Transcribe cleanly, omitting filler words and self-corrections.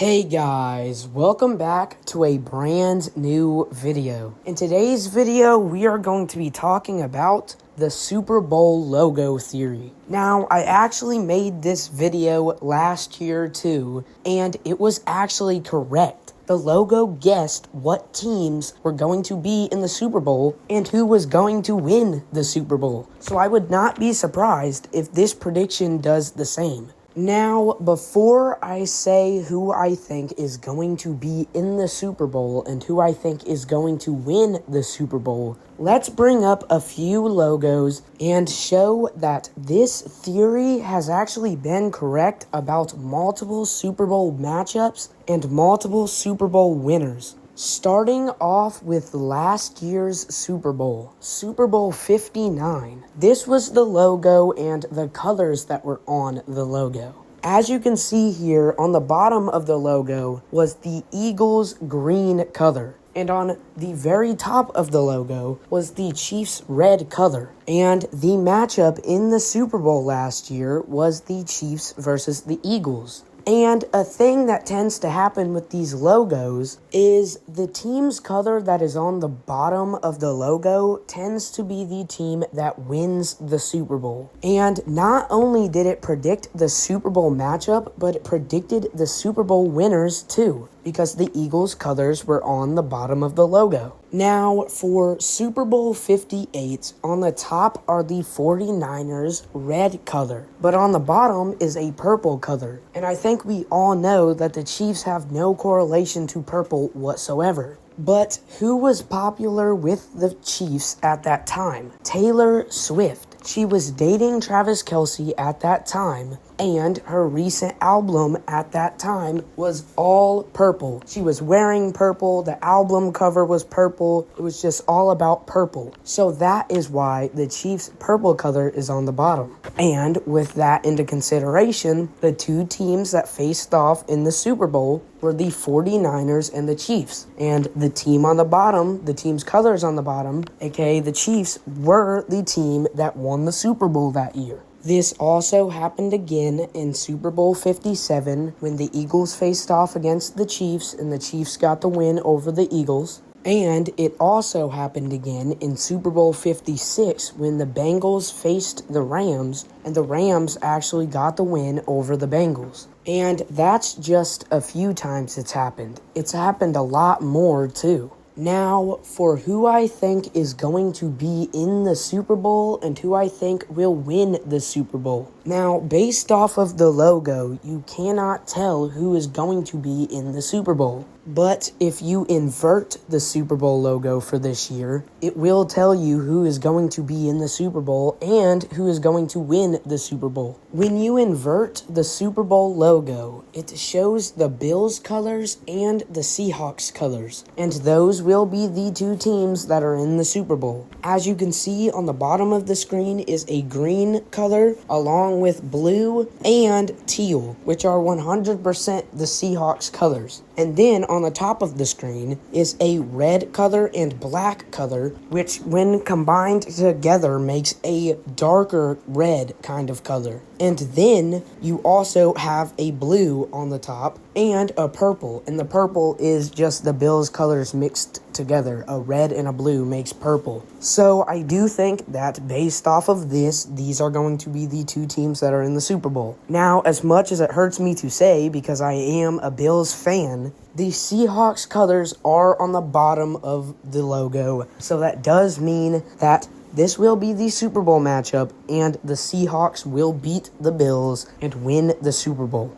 Hey guys, welcome back to a brand new video. In today's video, we are going to be talking about the Super Bowl logo theory. Now, I actually made this video last year too, and it was actually correct. The logo guessed what teams were going to be in the Super Bowl and who was going to win the Super Bowl. So I would not be surprised if this prediction does the same. Now, before I say who I think is going to be in the Super Bowl and who I think is going to win the Super Bowl, let's bring up a few logos and show that this theory has actually been correct about multiple Super Bowl matchups and multiple Super Bowl winners. Starting off with last year's Super Bowl, Super Bowl 59. This was the logo and the colors that were on the logo. As you can see here, on the bottom of the logo was the Eagles' green color. And on the very top of the logo was the Chiefs' red color. And the matchup in the Super Bowl last year was the Chiefs versus the Eagles. And a thing that tends to happen with these logos is the team's color that is on the bottom of the logo tends to be the team that wins the Super Bowl. And not only did it predict the Super Bowl matchup, but it predicted the Super Bowl winners too, because the Eagles' colors were on the bottom of the logo. Now, for Super Bowl 58, on the top are the 49ers' red color, but on the bottom is a purple color. And I think we all know that the Chiefs have no correlation to purple whatsoever. But who was popular with the Chiefs at that time? Taylor Swift. She was dating Travis Kelce at that time, and her recent album at that time was all purple. She was wearing purple, the album cover was purple, it was just all about purple. So that is why the Chiefs' purple color is on the bottom. And with that into consideration, the two teams that faced off in the Super Bowl were the 49ers and the Chiefs. And the team on the bottom, the team's colors on the bottom, aka the Chiefs, were the team that won the Super Bowl that year. This also happened again in Super Bowl 57 when the Eagles faced off against the Chiefs and the Chiefs got the win over the Eagles. And it also happened again in Super Bowl 56 when the Bengals faced the Rams and the Rams actually got the win over the Bengals. And that's just a few times it's happened. It's happened a lot more too. Now, for who I think is going to be in the Super Bowl and who I think will win the Super Bowl. Now, based off of the logo, you cannot tell who is going to be in the Super Bowl. But if you invert the Super Bowl logo for this year, it will tell you who is going to be in the Super Bowl and who is going to win the Super Bowl. When you invert the Super Bowl logo, it shows the Bills colors and the Seahawks colors, and those will be the two teams that are in the Super Bowl. As you can see on the bottom of the screen is a green color along with blue and teal, which are 100% the Seahawks colors. And then on the top of the screen is a red color and black color, which when combined together makes a darker red kind of color. And then you also have a blue on the top and a purple. And the purple is just the Bills colors mixed together. A red and a blue makes purple. So I do think that based off of this, these are going to be the two teams that are in the Super Bowl. Now, as much as it hurts me to say, because I am a Bills fan, the Seahawks colors are on the bottom of the logo. So that does mean that this will be the Super Bowl matchup, and the Seahawks will beat the Bills and win the Super Bowl.